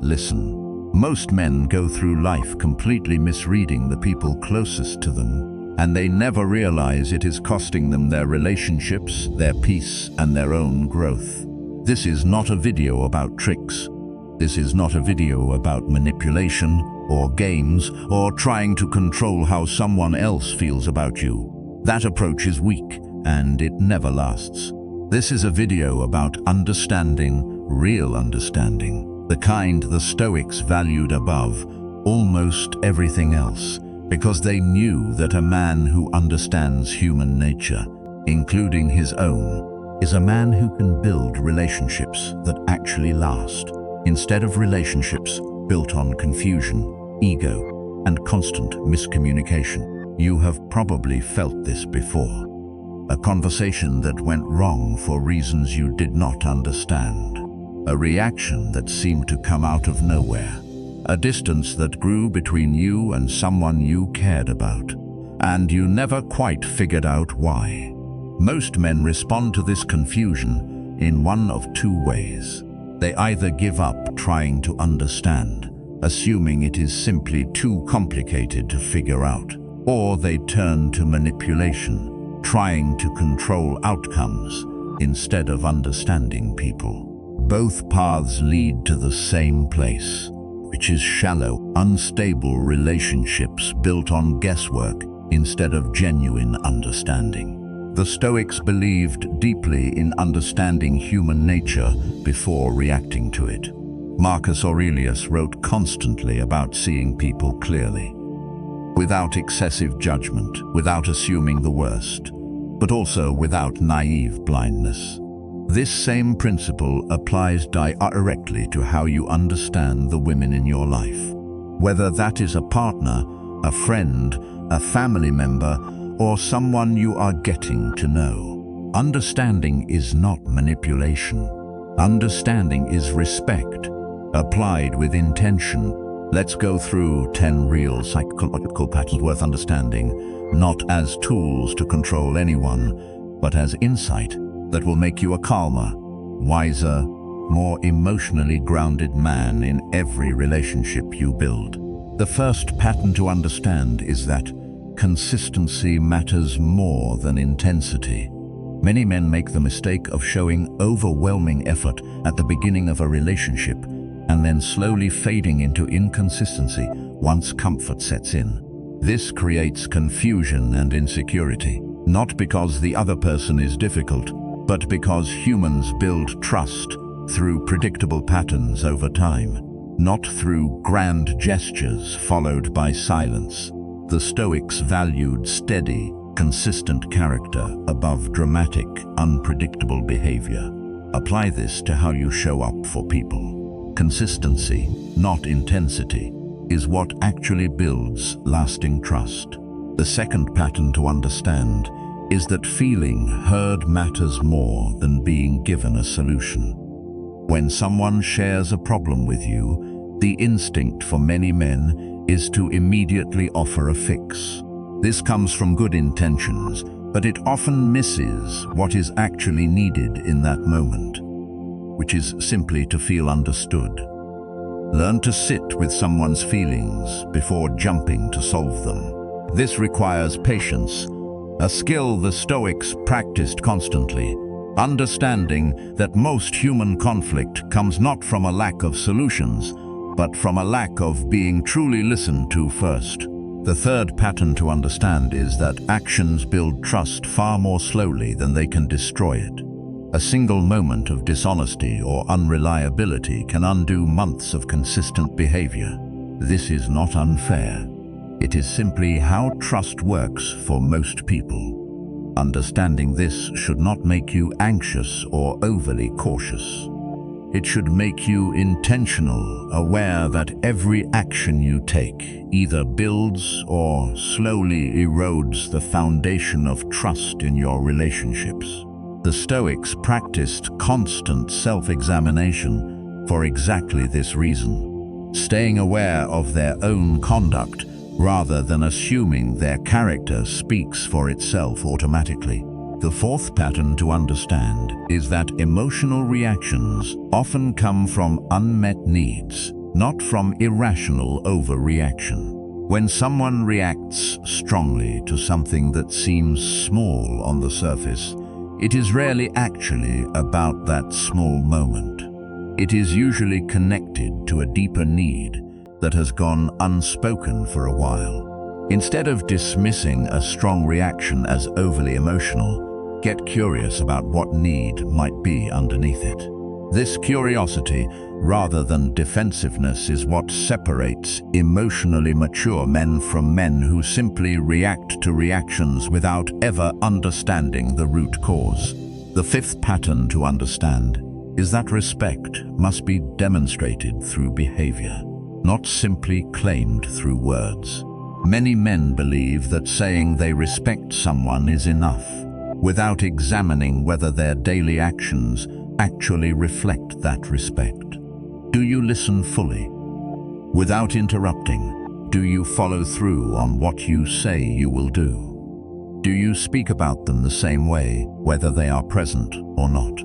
listen. Most men go through life completely misreading the people closest to them, and they never realize it is costing them their relationships, their peace, and their own growth. This is not a video about tricks. This is not a video about manipulation or games or trying to control how someone else feels about you. That approach is weak and it never lasts. This is a video about understanding, real understanding, the kind the Stoics valued above almost everything else, because they knew that a man who understands human nature, including his own, is a man who can build relationships that actually last, instead of relationships built on confusion, ego, and constant miscommunication. You have probably felt this before. A conversation that went wrong for reasons you did not understand. A reaction that seemed to come out of nowhere. A distance that grew between you and someone you cared about, and you never quite figured out why. Most men respond to this confusion in one of two ways. They either give up trying to understand, assuming it is simply too complicated to figure out, or they turn to manipulation, trying to control outcomes instead of understanding people. Both paths lead to the same place, which is shallow, unstable relationships built on guesswork instead of genuine understanding. The Stoics believed deeply in understanding human nature before reacting to it. Marcus Aurelius wrote constantly about seeing people clearly, without excessive judgment, without assuming the worst, but also without naive blindness. This same principle applies directly to how you understand the women in your life. Whether that is a partner, a friend, a family member, or someone you are getting to know. Understanding is not manipulation. Understanding is respect, applied with intention. Let's go through 10 real psychological patterns worth understanding, not as tools to control anyone, but as insight that will make you a calmer, wiser, more emotionally grounded man in every relationship you build. The first pattern to understand is that consistency matters more than intensity. Many men make the mistake of showing overwhelming effort at the beginning of a relationship and then slowly fading into inconsistency once comfort sets in. This creates confusion and insecurity, not because the other person is difficult, but because humans build trust through predictable patterns over time, not through grand gestures followed by silence. The Stoics valued steady, consistent character above dramatic, unpredictable behavior. Apply this to how you show up for people. Consistency, not intensity, is what actually builds lasting trust. The second pattern to understand is that feeling heard matters more than being given a solution. When someone shares a problem with you, the instinct for many men is to immediately offer a fix. This comes from good intentions, but it often misses what is actually needed in that moment, which is simply to feel understood. Learn to sit with someone's feelings before jumping to solve them. This requires patience, a skill the Stoics practiced constantly, understanding that most human conflict comes not from a lack of solutions, but from a lack of being truly listened to first. The third pattern to understand is that actions build trust far more slowly than they can destroy it. A single moment of dishonesty or unreliability can undo months of consistent behavior. This is not unfair. It is simply how trust works for most people. Understanding this should not make you anxious or overly cautious. It should make you intentional, aware that every action you take either builds or slowly erodes the foundation of trust in your relationships. The Stoics practiced constant self-examination for exactly this reason, staying aware of their own conduct rather than assuming their character speaks for itself automatically. The fourth pattern to understand is that emotional reactions often come from unmet needs, not from irrational overreaction. When someone reacts strongly to something that seems small on the surface, it is rarely actually about that small moment. It is usually connected to a deeper need that has gone unspoken for a while. Instead of dismissing a strong reaction as overly emotional, get curious about what need might be underneath it. This curiosity, rather than defensiveness, is what separates emotionally mature men from men who simply react to reactions without ever understanding the root cause. The fifth pattern to understand is that respect must be demonstrated through behavior, not simply claimed through words. Many men believe that saying they respect someone is enough, without examining whether their daily actions actually reflect that respect. Do you listen fully, without interrupting? Do you follow through on what you say you will do? Do you speak about them the same way, whether they are present or not?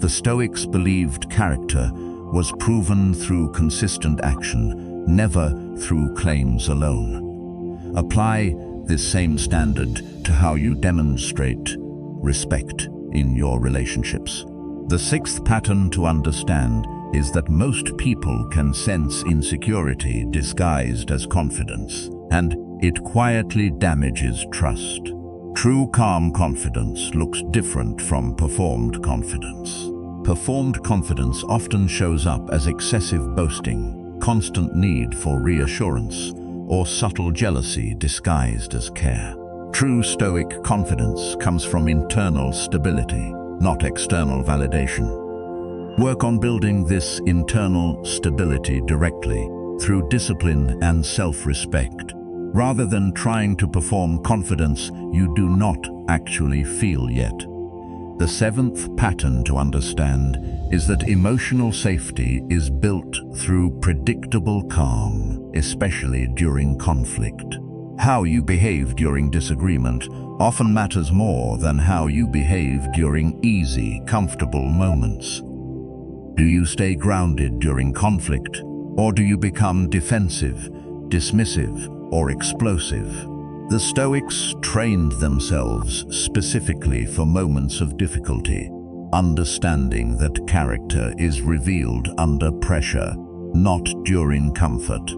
The Stoics believed character was proven through consistent action, never through claims alone. Apply this same standard to how you demonstrate respect in your relationships. The sixth pattern to understand is that most people can sense insecurity disguised as confidence, and it quietly damages trust. True calm confidence looks different from performed confidence. Performed confidence often shows up as excessive boasting, constant need for reassurance, or subtle jealousy disguised as care. True Stoic confidence comes from internal stability, not external validation. Work on building this internal stability directly through discipline and self-respect, rather than trying to perform confidence you do not actually feel yet. The seventh pattern to understand is that emotional safety is built through predictable calm, especially during conflict. How you behave during disagreement often matters more than how you behave during easy, comfortable moments. Do you stay grounded during conflict, or do you become defensive, dismissive, or explosive? The Stoics trained themselves specifically for moments of difficulty, understanding that character is revealed under pressure, not during comfort.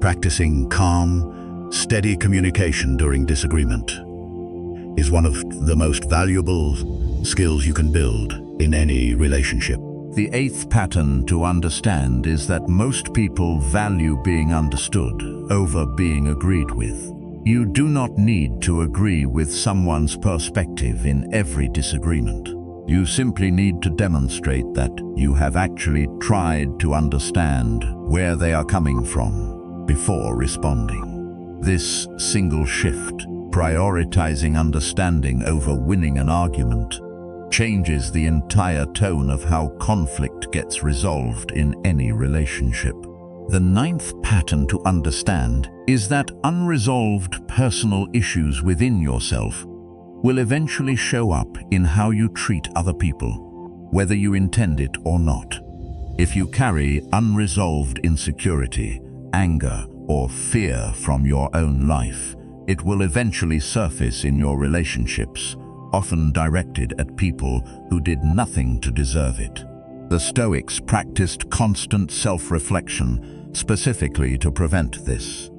Practicing calm, steady communication during disagreement is one of the most valuable skills you can build in any relationship. The eighth pattern to understand is that most people value being understood over being agreed with. You do not need to agree with someone's perspective in every disagreement. You simply need to demonstrate that you have actually tried to understand where they are coming from before responding. This single shift, prioritizing understanding over winning an argument, changes the entire tone of how conflict gets resolved in any relationship. The ninth pattern to understand is that unresolved personal issues within yourself will eventually show up in how you treat other people, whether you intend it or not. If you carry unresolved insecurity, anger, or fear from your own life, it will eventually surface in your relationships, often directed at people who did nothing to deserve it. The Stoics practiced constant self-reflection specifically to prevent this,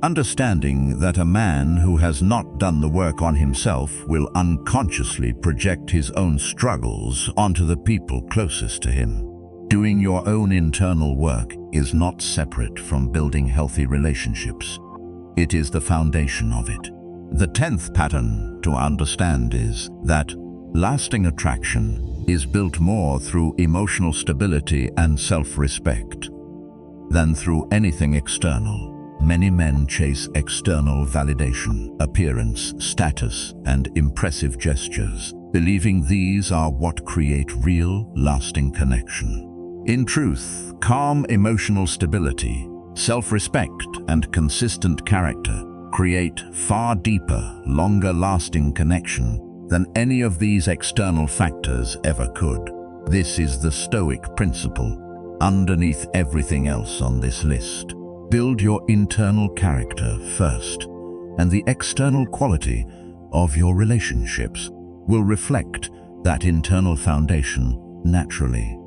understanding that a man who has not done the work on himself will unconsciously project his own struggles onto the people closest to him. Doing your own internal work is not separate from building healthy relationships. It is the foundation of it. The 10th pattern to understand is that lasting attraction is built more through emotional stability and self-respect than through anything external. Many men chase external validation, appearance, status, and impressive gestures, believing these are what create real, lasting connection. In truth, calm emotional stability, self-respect, and consistent character create far deeper, longer-lasting connection than any of these external factors ever could. This is the Stoic principle. underneath everything else on this list. Build your internal character first, and the external quality of your relationships will reflect that internal foundation naturally.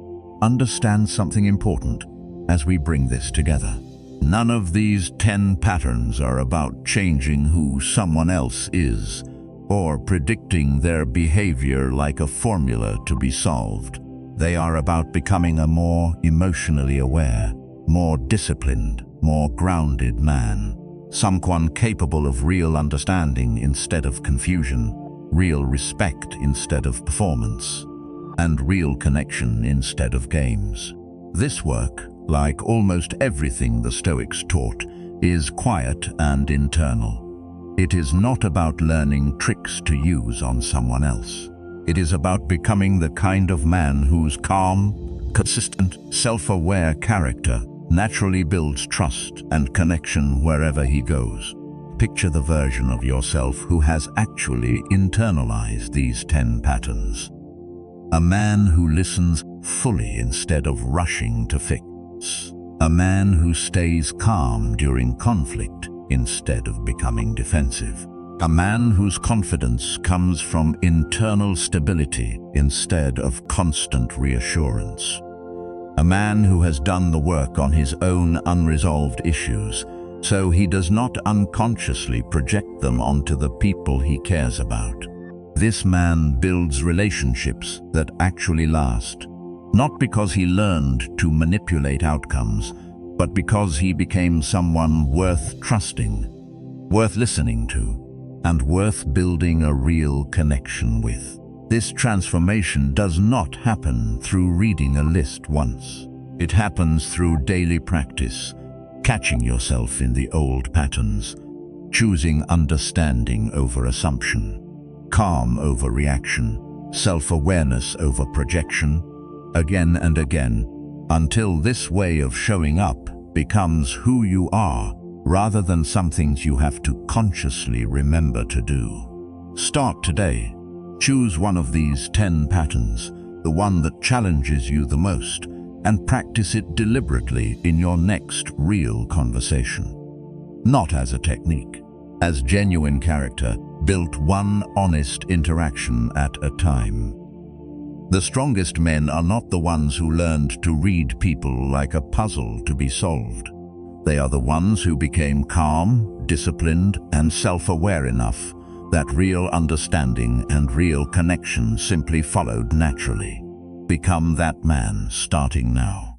Understand something important as we bring this together. None of these 10 patterns are about changing who someone else is or predicting their behavior like a formula to be solved. They are about becoming a more emotionally aware, more disciplined, more grounded man. Someone capable of real understanding instead of confusion, real respect instead of performance, and real connection instead of games. This work, like almost everything the Stoics taught, is quiet and internal. It is not about learning tricks to use on someone else. It is about becoming the kind of man whose calm, consistent, self-aware character naturally builds trust and connection wherever he goes. Picture the version of yourself who has actually internalized these 10 patterns. A man who listens fully instead of rushing to fix. A man who stays calm during conflict instead of becoming defensive. A man whose confidence comes from internal stability instead of constant reassurance. A man who has done the work on his own unresolved issues, so he does not unconsciously project them onto the people he cares about. This man builds relationships that actually last, not because he learned to manipulate outcomes, but because he became someone worth trusting, worth listening to, and worth building a real connection with. This transformation does not happen through reading a list once. It happens through daily practice, catching yourself in the old patterns, choosing understanding over assumption, calm over reaction, self-awareness over projection, again and again, until this way of showing up becomes who you are, rather than some things you have to consciously remember to do. Start today. Choose one of these 10 patterns, the one that challenges you the most, and practice it deliberately in your next real conversation. Not as a technique, as genuine character, built one honest interaction at a time. The strongest men are not the ones who learned to read people like a puzzle to be solved. They are the ones who became calm, disciplined, and self-aware enough that real understanding and real connection simply followed naturally. Become that man starting now.